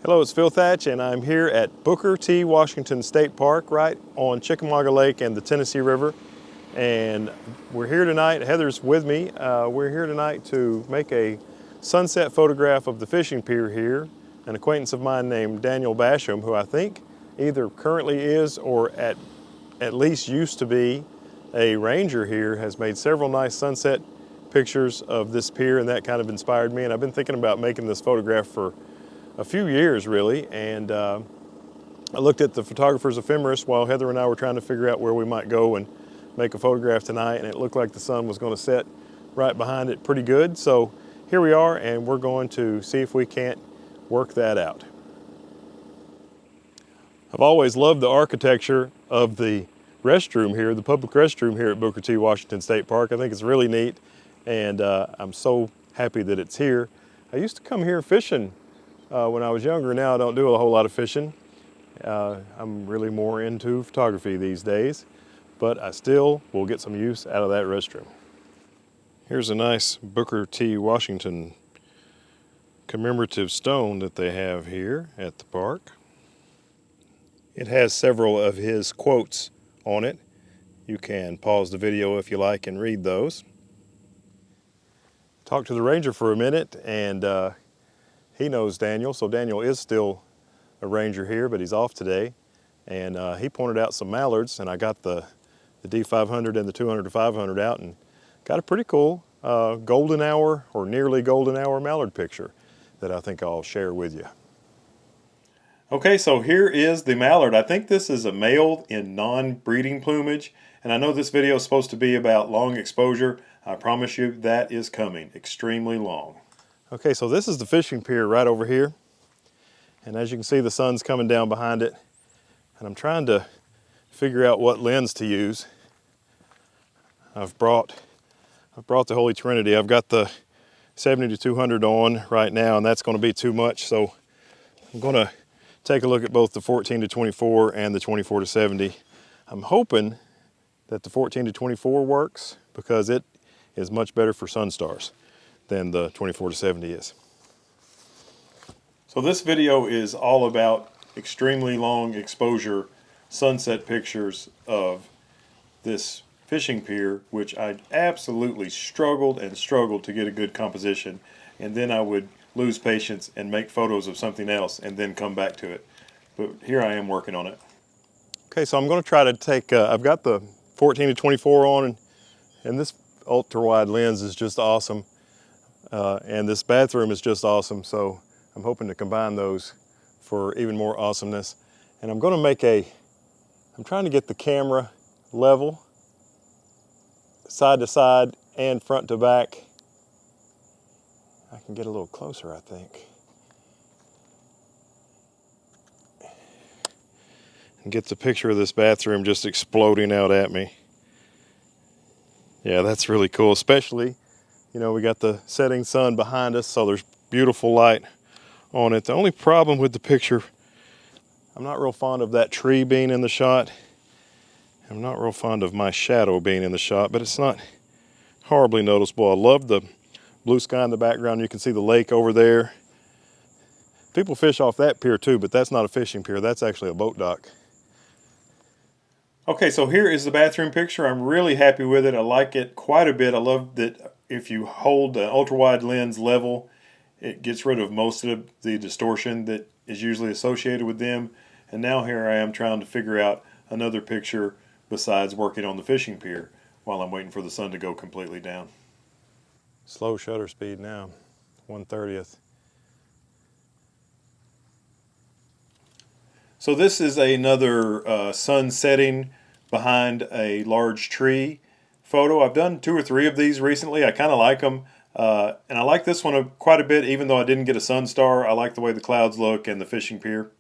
Hello, it's Phil Thatch, and I'm here at Booker T. Washington State Park, right on Chickamauga Lake and the Tennessee River. And we're here tonight, Heather's with me. We're here tonight to make a sunset photograph of the fishing pier here. An acquaintance of mine named Daniel Basham, who I think either currently is or at least used to be a ranger here, has made several nice sunset pictures of this pier, and that kind of inspired me. And I've been thinking about making this photograph for a few years really, and I looked at the photographer's ephemeris while Heather and I were trying to figure out where we might go and make a photograph tonight, and it looked like the sun was going to set right behind it pretty good. So here we are, and we're going to see if we can't work that out. I've always loved the architecture of the restroom here, the public restroom here at Booker T. Washington State Park. I think it's really neat, and I'm so happy that it's here. I used to come here fishing when I was younger. Now I don't do a whole lot of fishing. I'm really more into photography these days, but I still will get some use out of that restroom. Here's a nice Booker T. Washington commemorative stone that they have here at the park. It has several of his quotes on it. You can pause the video if you like and read those. Talk to the ranger for a minute, and he knows Daniel, so Daniel is still a ranger here, but he's off today. And he pointed out some mallards, and I got the D500 and the 200-500 out and got a pretty cool golden hour or nearly golden hour mallard picture that I think I'll share with you. Okay, so here is the mallard. I think this is a male in non-breeding plumage, and I know this video is supposed to be about long exposure. I promise you that is coming, extremely long. Okay, so this is the fishing pier right over here, and as you can see, the sun's coming down behind it, and I'm trying to figure out what lens to use. I've brought the Holy Trinity. I've got the 70-200 on right now, and that's going to be too much, so I'm going to take a look at both the 14-24 and the 24-70. I'm hoping that the 14-24 works because it is much better for sun stars than the 24-70 is. So this video is all about extremely long exposure sunset pictures of this fishing pier, which I absolutely struggled to get a good composition, and then I would lose patience and make photos of something else and then come back to it. But here I am working on it. Okay, so I'm going to try to take, I've got the 14-24 on, and this ultra wide lens is just awesome. And this bathroom is just awesome, so I'm hoping to combine those for even more awesomeness. And I'm going to make I'm trying to get the camera level, side to side and front to back. I can get a little closer, I think. And get the picture of this bathroom just exploding out at me. Yeah, that's really cool, especially, you know, we got the setting sun behind us, so there's beautiful light on it. The only problem with the picture, I'm not real fond of that tree being in the shot. I'm not real fond of my shadow being in the shot, but it's not horribly noticeable. I love the blue sky in the background. You can see the lake over there. People fish off that pier too, but that's not a fishing pier. That's actually a boat dock. Okay, so here is the bathroom picture. I'm really happy with it. I like it quite a bit. I love that if you hold an ultra-wide lens level, it gets rid of most of the distortion that is usually associated with them. And now here I am trying to figure out another picture besides working on the fishing pier while I'm waiting for the sun to go completely down. Slow shutter speed now, 1/30th. So this is another sun setting behind a large tree photo. I've done 2 or 3 of these recently. I kind of like them. And I like this one quite a bit, even though I didn't get a sun star. I like the way the clouds look and the fishing pier.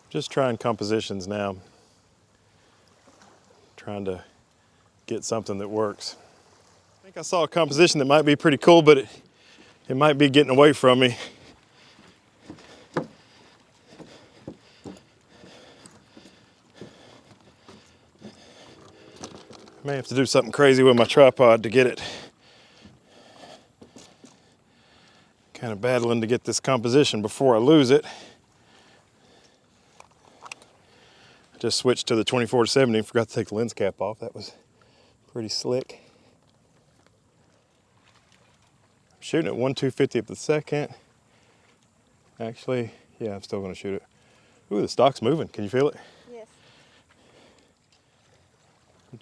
Just trying compositions now. Trying to get something that works. I think I saw a composition that might be pretty cool, but it might be getting away from me. I may have to do something crazy with my tripod to get it Kind of battling to get this composition before I lose it. I just switched to the 24-70 and forgot to take the lens cap off. That was pretty slick. I'm shooting at 1/250th of a second. Actually, yeah, I'm still going to shoot it. Ooh, the stock's moving. Can you feel it? Yes.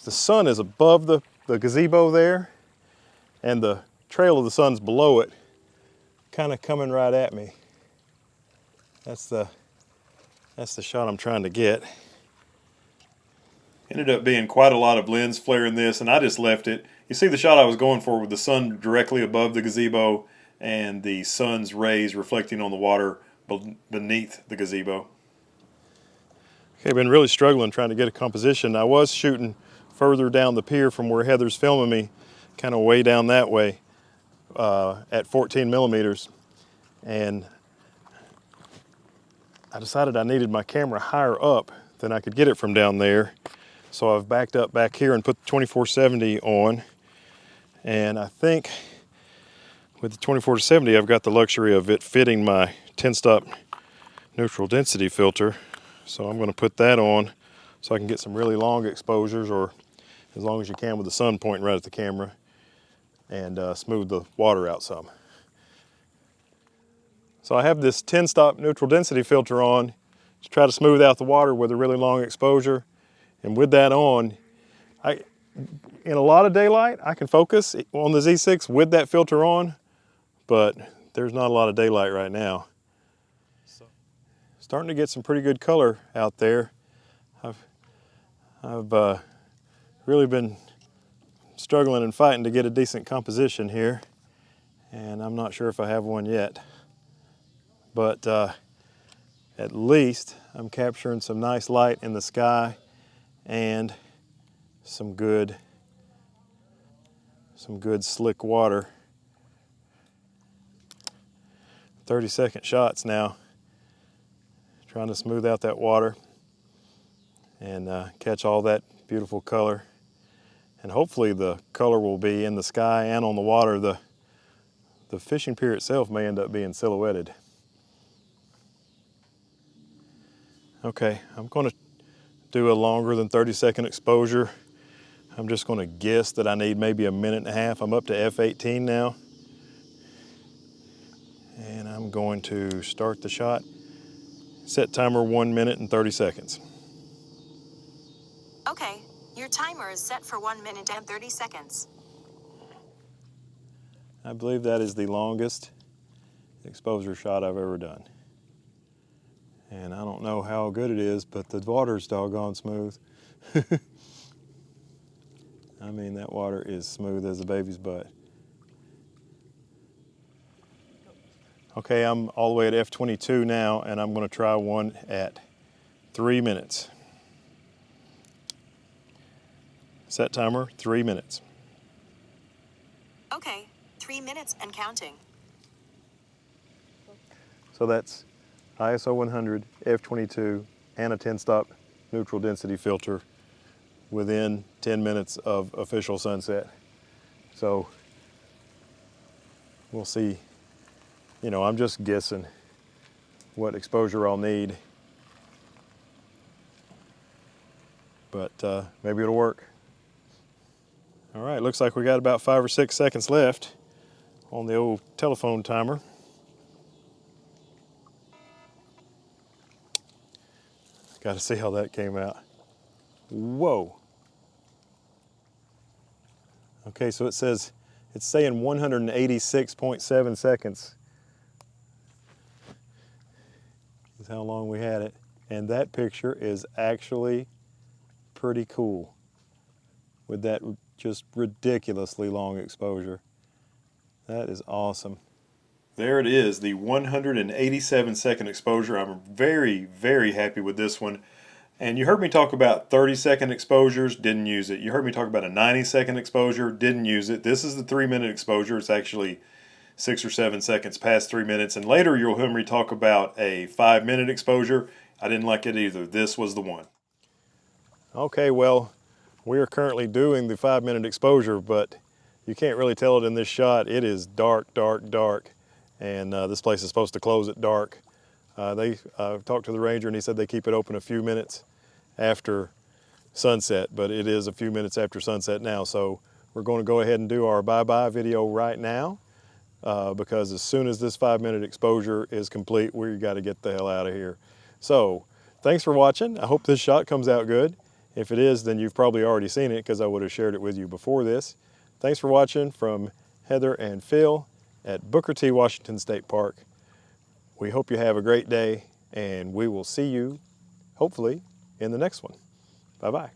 The sun is above the gazebo there, and the trail of the sun's below it, kind of coming right at me. That's the shot I'm trying to get. Ended up being quite a lot of lens flare in this, and I just left it. You see the shot I was going for with the sun directly above the gazebo and the sun's rays reflecting on the water beneath the gazebo. Okay, been really struggling trying to get a composition. I was shooting further down the pier from where Heather's filming me, kind of way down that way at 14 millimeters. And I decided I needed my camera higher up than I could get it from down there. So I've backed up back here and put the 24-70 on. And I think with the 24-70, I've got the luxury of it fitting my 10-stop neutral density filter. So I'm going to put that on so I can get some really long exposures, or as long as you can with the sun pointing right at the camera, and smooth the water out some. So I have this 10-stop neutral density filter on to try to smooth out the water with a really long exposure. And with that on, in a lot of daylight, I can focus on the Z6 with that filter on, but there's not a lot of daylight right now. Starting to get some pretty good color out there. I've really been struggling and fighting to get a decent composition here, and I'm not sure if I have one yet. But at least I'm capturing some nice light in the sky and some good slick water. 30-second shots now, trying to smooth out that water and catch all that beautiful color. And hopefully the color will be in the sky and on the water. The fishing pier itself may end up being silhouetted. Okay, I'm going to do a longer than 30-second exposure. I'm just going to guess that I need maybe a minute and a half. I'm up to f/18 now. And I'm going to start the shot. Set timer 1 minute and 30 seconds. Okay, your timer is set for 1 minute and 30 seconds. I believe that is the longest exposure shot I've ever done. And I don't know how good it is, but the water's doggone smooth. I mean, that water is smooth as a baby's butt. Okay, I'm all the way at f/22 now, and I'm going to try one at 3 minutes. Set timer, 3 minutes. Okay, 3 minutes and counting. So that's ISO 100, f/22, and a 10-stop neutral density filter within 10 minutes of official sunset. So we'll see. You know, I'm just guessing what exposure I'll need, but maybe it'll work. All right, looks like we got about 5 or 6 seconds left on the old telephone timer. Got to see how that came out. Whoa. Okay, so it says, it's saying 186.7 seconds is how long we had it. And that picture is actually pretty cool with that just ridiculously long exposure. That is awesome. There it is, the 187-second exposure. I'm very, very happy with this one. And you heard me talk about 30-second exposures, didn't use it. You heard me talk about a 90-second exposure, didn't use it. This is the 3-minute exposure. It's actually 6 or 7 seconds past 3 minutes. And later you'll hear me talk about a 5-minute exposure. I didn't like it either. This was the one. Okay, well, we are currently doing the 5-minute exposure, but you can't really tell it in this shot. It is dark, dark, dark. and this place is supposed to close at dark. They talked to the ranger and he said they keep it open a few minutes after sunset, but it is a few minutes after sunset now. So we're going to go ahead and do our bye-bye video right now because as soon as this 5-minute exposure is complete, we got to get the hell out of here. So thanks for watching. I hope this shot comes out good. If it is, then you've probably already seen it because I would have shared it with you before this. Thanks for watching from Heather and Phil at Booker T. Washington State Park. We hope you have a great day, and we will see you, hopefully, in the next one. Bye-bye.